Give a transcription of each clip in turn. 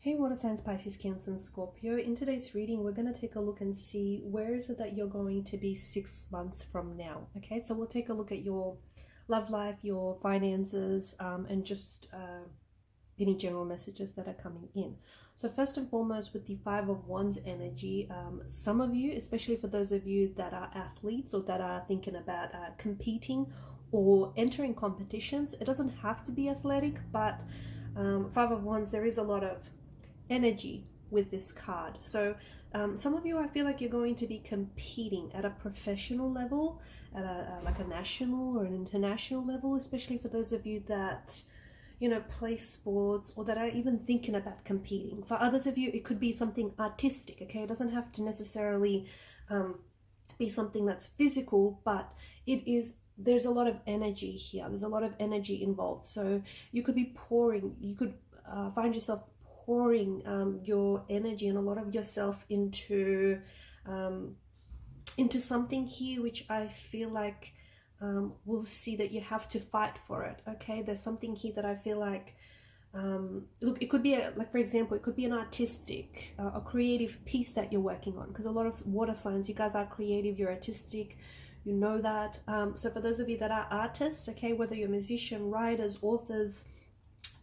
Hey water signs, Pisces, Cancer and Scorpio. In today's reading, we're going to take a look and see where is it that you're going to be 6 months from now. Okay, so we'll take a look at your love life, your finances, and just any general messages that are coming in. So first and foremost, with the Five of Wands energy, some of you, especially for those of you that are athletes or that are thinking about competing or entering competitions, it doesn't have to be athletic, but Five of Wands, there is a lot of energy with this card. So some of you, I feel like you're going to be competing at a professional level, at like a national or an international level, especially for those of you that, you know, play sports or that are even thinking about competing. For others of you, it could be something artistic, okay? It doesn't have to necessarily be something that's physical, but there's a lot of energy here. There's a lot of energy involved. So you could be pouring, you could find yourself pouring your energy and a lot of yourself into something here, which I feel like we'll see that you have to fight for it. Okay, there's something here that I feel like look, it could be like, for example, it could be an artistic a creative piece that you're working on, because a lot of water signs, you guys are creative, you're artistic, you know that. So for those of you that are artists, okay, whether you're musician, writers, authors,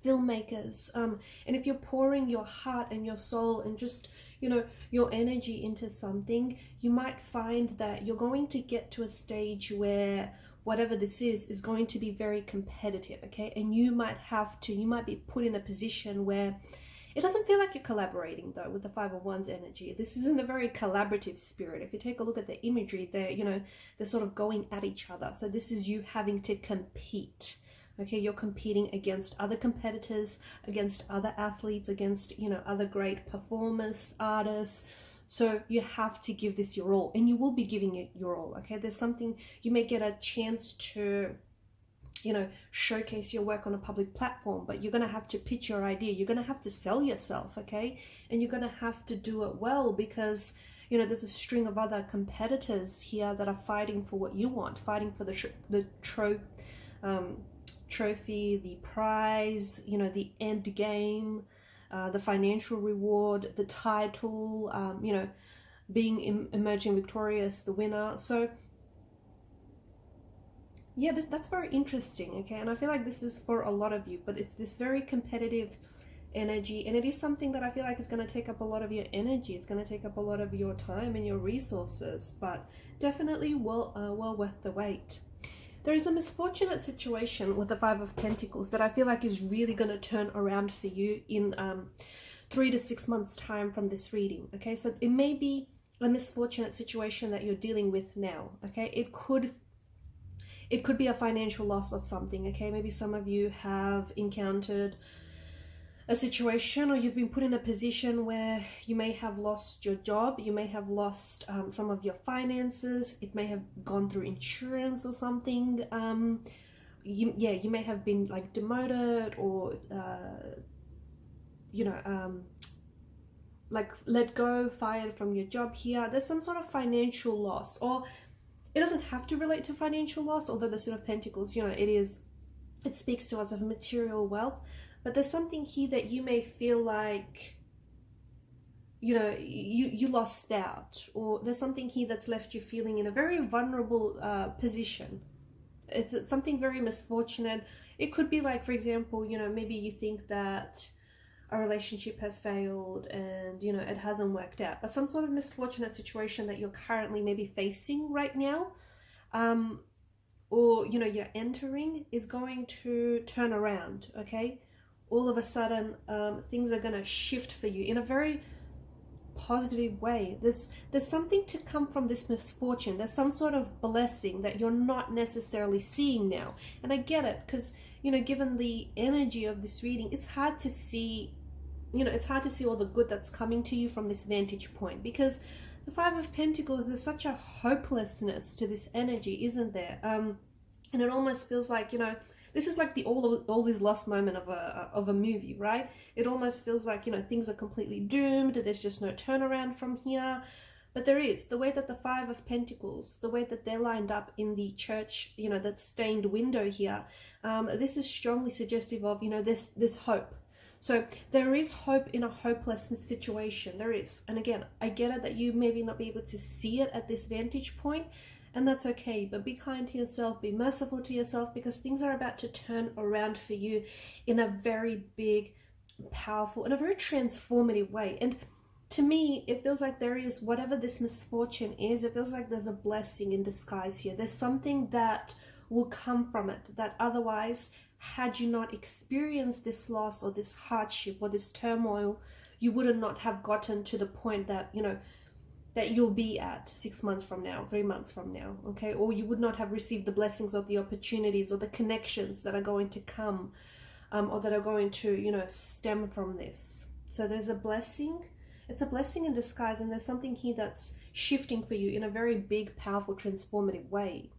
filmmakers, and if you're pouring your heart and your soul and just, you know, your energy into something, you might find that you're going to get to a stage where whatever this is going to be very competitive, okay? And you might be put in a position where it doesn't feel like you're collaborating, though, with the Five of Wands energy. This isn't a very collaborative spirit. If you take a look at the imagery, they're sort of going at each other. So this is you having to compete. Okay, you're competing against other competitors, against other athletes, against, you know, other great performers, artists. So you have to give this your all, and you will be giving it your all. Okay, there's something, you may get a chance to, you know, showcase your work on a public platform, but you're going to have to pitch your idea. You're going to have to sell yourself, okay? And you're going to have to do it well, because, you know, there's a string of other competitors here that are fighting for what you want, fighting for the trophy, the prize, you know, the end game, the financial reward, the title, you know, being emerging victorious, the winner. So yeah, that's very interesting, okay? And I feel like this is for a lot of you, but it's this very competitive energy, and it is something that I feel like is going to take up a lot of your energy. It's going to take up a lot of your time and your resources, but definitely well worth the wait. There is a misfortunate situation with the Five of Pentacles that I feel like is really going to turn around for you in 3 to 6 months time from this reading, okay? So it may be a misfortunate situation that you're dealing with now, okay? It could be a financial loss of something, okay? Maybe some of you have encountered a situation, or you've been put in a position where you may have lost your job, you may have lost some of your finances, it may have gone through insurance or something. You may have been like demoted, or like let go, fired from your job here. There's some sort of financial loss, or it doesn't have to relate to financial loss, although the Suit of Pentacles, you know, it speaks to us of material wealth. But there's something here that you may feel like, you know, you lost out, or there's something here that's left you feeling in a very vulnerable position. It's something very misfortunate. It could be like, for example, you know, maybe you think that a relationship has failed and, you know, it hasn't worked out, but some sort of misfortunate situation that you're currently maybe facing right now, or, you know, you're entering, is going to turn around, okay? All of a sudden, things are going to shift for you in a very positive way. There's something to come from this misfortune. There's some sort of blessing that you're not necessarily seeing now. And I get it, because, you know, given the energy of this reading, it's hard to see, you know, it's hard to see all the good that's coming to you from this vantage point, because the Five of Pentacles, there's such a hopelessness to this energy, isn't there? And it almost feels like, you know, this is like the all is lost moment of a movie, right? It almost feels like, you know, things are completely doomed. There's just no turnaround from here. But there is. The way that the Five of Pentacles, the way that they're lined up in the church, you know, that stained window here, this is strongly suggestive of, you know, this hope. So there is hope in a hopeless situation. There is. And again, I get it that you maybe not be able to see it at this vantage point, and that's okay. But be kind to yourself, be merciful to yourself, because things are about to turn around for you in a very big, powerful, and a very transformative way. And to me, it feels like there is, whatever this misfortune is, it feels like there's a blessing in disguise here. There's something that will come from it that otherwise, had you not experienced this loss or this hardship or this turmoil, you would not have gotten to the point that, you know, that you'll be at 6 months from now, 3 months from now, okay? Or you would not have received the blessings or the opportunities or the connections that are going to come, or that are going to, you know, stem from this. So there's a blessing. It's a blessing in disguise, and there's something here that's shifting for you in a very big, powerful, transformative way.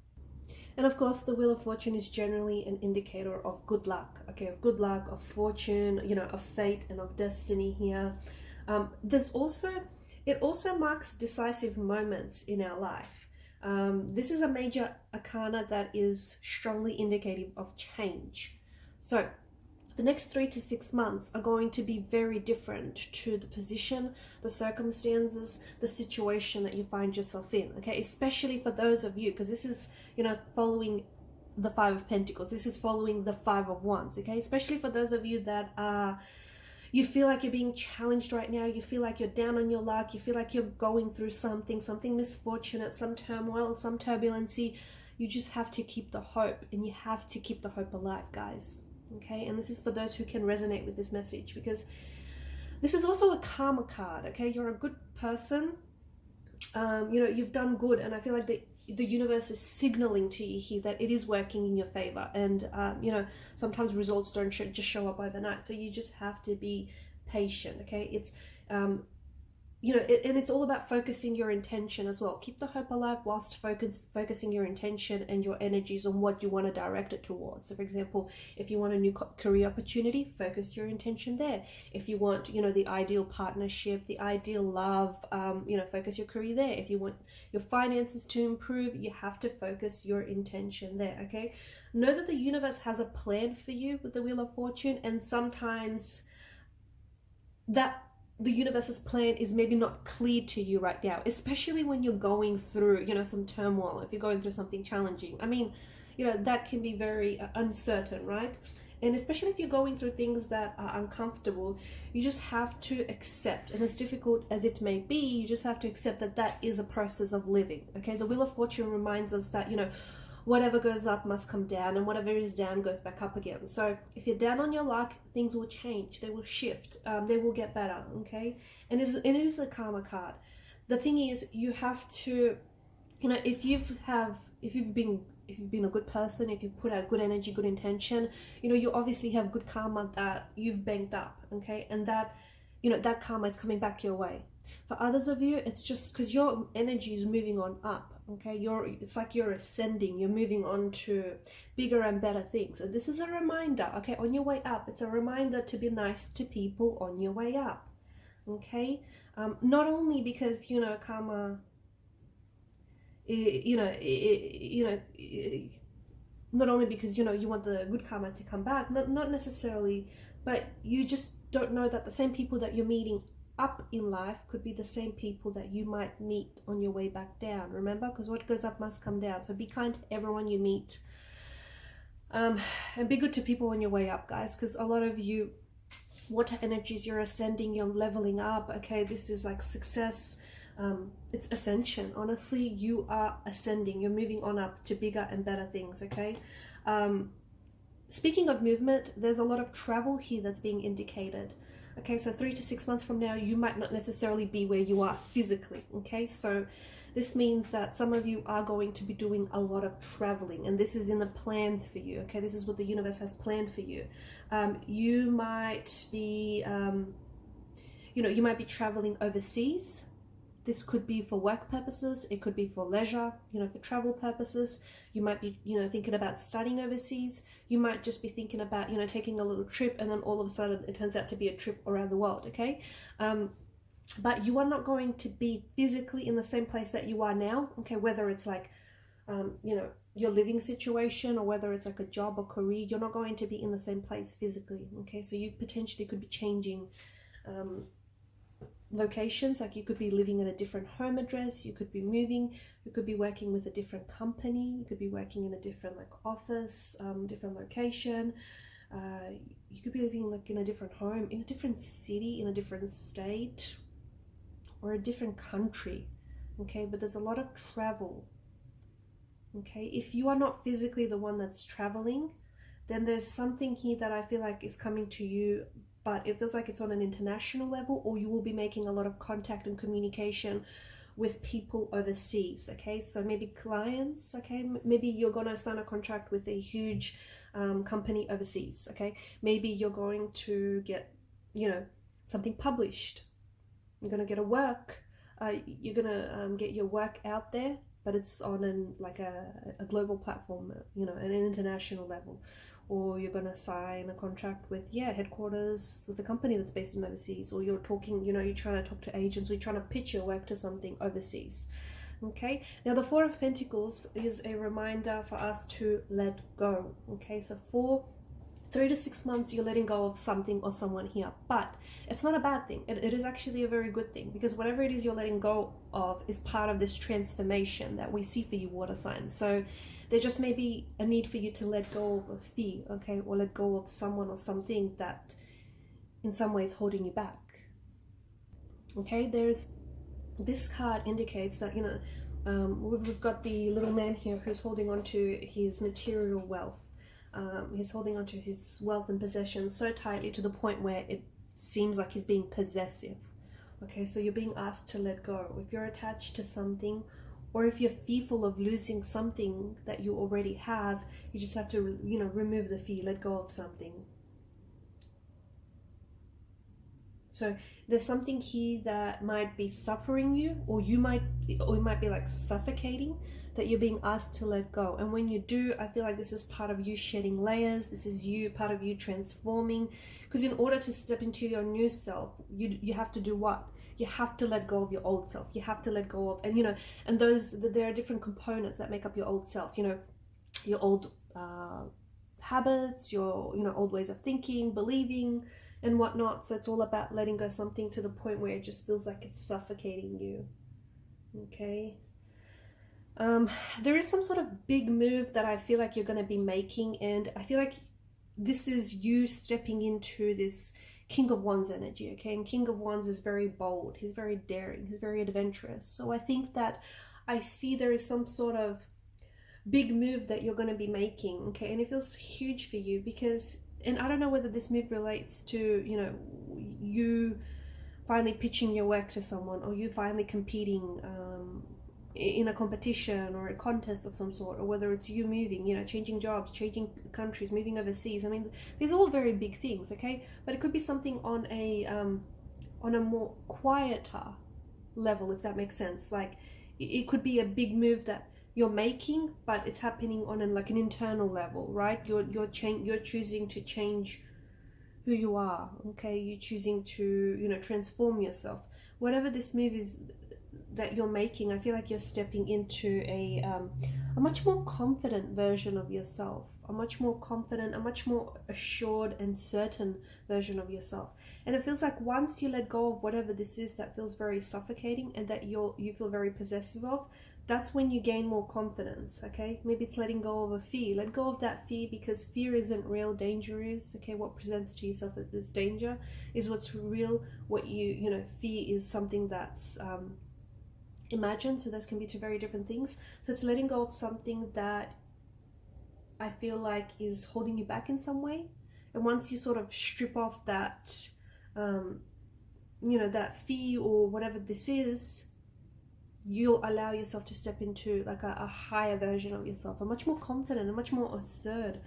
And of course, the Wheel of Fortune is generally an indicator of good luck, okay, of good luck, of fortune, you know, of fate and of destiny here. It also marks decisive moments in our life. This is a major arcana that is strongly indicative of change. So the next 3 to 6 months are going to be very different to the position, the circumstances, the situation that you find yourself in, okay? Especially for those of you, because this is, you know, following the Five of Pentacles. This is following the Five of Wands, okay? Especially for those of you that are, you feel like you're being challenged right now. You feel like you're down on your luck. You feel like you're going through something misfortunate, some turmoil, some turbulency. You just have to keep the hope, and you have to keep the hope alive, guys. Okay, and this is for those who can resonate with this message, because this is also a karma card. Okay, you're a good person. You know, you've done good, and I feel like the universe is signaling to you here that it is working in your favor. And you know, sometimes results don't just show up overnight, so you just have to be patient. Okay, it's you know, and it's all about focusing your intention as well. Keep the hope alive whilst focusing your intention and your energies on what you want to direct it towards. So for example, if you want a new career opportunity, focus your intention there. If you want, you know, the ideal partnership, the ideal love, you know, focus your career there. If you want your finances to improve, you have to focus your intention there, okay? Know that the universe has a plan for you with the Wheel of Fortune, and sometimes that the universe's plan is maybe not clear to you right now, especially when you're going through, you know, some turmoil, if you're going through something challenging. I mean, you know, that can be very uncertain, right? And especially if you're going through things that are uncomfortable, you just have to accept, and as difficult as it may be, you just have to accept that that is a process of living, okay? The Wheel of Fortune reminds us that, you know, whatever goes up must come down, and whatever is down goes back up again. So if you're down on your luck, things will change, they will shift, they will get better, okay? And it is a karma card. The thing is, you have to, you know, if you've been a good person, if you put out good energy, good intention, you know, you obviously have good karma that you've banked up, okay? And that, you know, that karma is coming back your way. For others of you, it's just because your energy is moving on up, okay? It's like you're ascending, you're moving on to bigger and better things. And this is a reminder, okay, on your way up. It's a reminder to be nice to people on your way up, okay? Not only because, you know, karma, not only because, you know, you want the good karma to come back, not necessarily, but you just don't know that the same people that you're meeting up in life could be the same people that you might meet on your way back down. Remember, because what goes up must come down. So be kind to everyone you meet, and be good to people on your way up, guys, because a lot of you water energies, you're ascending, you're leveling up, okay? This is like success, it's ascension. Honestly, you are ascending, you're moving on up to bigger and better things, okay? Speaking of movement, there's a lot of travel here that's being indicated. Okay, so 3 to 6 months from now, you might not necessarily be where you are physically, okay? So this means that some of you are going to be doing a lot of traveling, and this is in the plans for you, okay? This is what the universe has planned for you. You might be, you know, you might be traveling overseas. This could be for work purposes. It could be for leisure, you know, for travel purposes. You might be, you know, thinking about studying overseas. You might just be thinking about, you know, taking a little trip, and then all of a sudden it turns out to be a trip around the world, okay? But you are not going to be physically in the same place that you are now, okay? Whether it's like, you know, your living situation, or whether it's like a job or career, you're not going to be in the same place physically. Okay, so you potentially could be changing locations. Like you could be living in a different home address, you could be moving, you could be working with a different company, you could be working in a different like office, different location. You could be living like in a different home, in a different city, in a different state, or a different country. Okay, but there's a lot of travel. Okay, if you are not physically the one that's traveling, then there's something here that I feel like is coming to you, but it feels like it's on an international level, or you will be making a lot of contact and communication with people overseas. Okay, so maybe clients. Okay, maybe you're gonna sign a contract with a huge company overseas. Okay, maybe you're going to get, you know, something published. You're gonna get a work. You're gonna get your work out there, but it's on a global platform, you know, an international level. Or you're gonna sign a contract with headquarters with a company that's based in overseas, or you're talking, you know, you're trying to talk to agents, or you're trying to pitch your work to something overseas. Okay, now the Four of Pentacles is a reminder for us to let go. Okay, so for 3 to 6 months you're letting go of something or someone here, but it's not a bad thing. It is actually a very good thing, because whatever it is you're letting go of is part of this transformation that we see for you, water signs. So there just may be a need for you to let go of a fear, okay, or let go of someone or something that in some ways holding you back. Okay, this card indicates that, you know, we've got the little man here who's holding on to his material wealth. He's holding on to his wealth and possessions so tightly to the point where it seems like he's being possessive. Okay, so you're being asked to let go. If you're attached to something, or if you're fearful of losing something that you already have, you just have to, you know, remove the fear, let go of something. So there's something here that might be suffering you, or it might be like suffocating, that you're being asked to let go. And when you do, I feel like this is part of you shedding layers. This is part of you transforming. Because in order to step into your new self, you have to do what? You have to let go of your old self. You have to let go of, and you know, and there are different components that make up your old self. You know, your old habits, your, you know, old ways of thinking, believing, and whatnot. So it's all about letting go something to the point where it just feels like it's suffocating you. Okay. There is some sort of big move that I feel like you're going to be making, and I feel like this is you stepping into this King of Wands energy. Okay, and King of Wands is very bold, he's very daring, he's very adventurous. So I think that I see there is some sort of big move that you're going to be making. Okay, and it feels huge for you, because, and I don't know whether this move relates to, you know, you finally pitching your work to someone, or you finally competing in a competition or a contest of some sort, or whether it's you moving, you know, changing jobs, changing countries, moving overseas. I mean, these are all very big things, okay? But it could be something on a more quieter level, if that makes sense. Like it could be a big move that you're making, but it's happening on an internal level, right? You're choosing to change who you are, okay? You're choosing to, you know, transform yourself. Whatever this move is that you're making, I feel like you're stepping into a much more confident version of yourself, a much more confident, a much more assured and certain version of yourself. And it feels like once you let go of whatever this is that feels very suffocating and that you feel very possessive of, that's when you gain more confidence. Okay, maybe it's letting go of a fear. Let go of that fear, because fear isn't real, danger is. Okay, what presents to yourself as danger is what's real. What you know, fear is something that's imagined. So those can be two very different things. So it's letting go of something that I feel like is holding you back in some way. And once you sort of strip off that you know, that fear or whatever this is, you'll allow yourself to step into like a higher version of yourself, a much more confident, a much more assertive,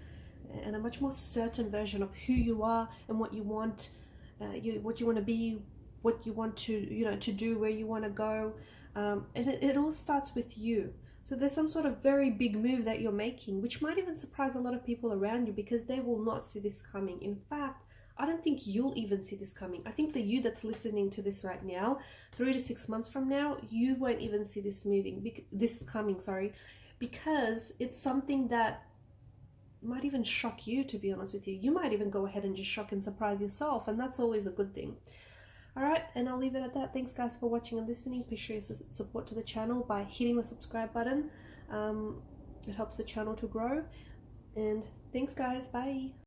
and a much more certain version of who you are and what you want, what you want to be, what you want to, you know, to do, where you want to go. And it all starts with you. So there's some sort of very big move that you're making, which might even surprise a lot of people around you, because they will not see this coming. In fact, I don't think you'll even see this coming. I think the you that's listening to this right now, 3 to 6 months from now, you won't even see this coming, sorry, because it's something that might even shock you, to be honest with you. You might even go ahead and just shock and surprise yourself, and that's always a good thing. All right, and I'll leave it at that. Thanks guys for watching and listening. Please show your support to the channel by hitting the subscribe button. It helps the channel to grow. And thanks guys, bye.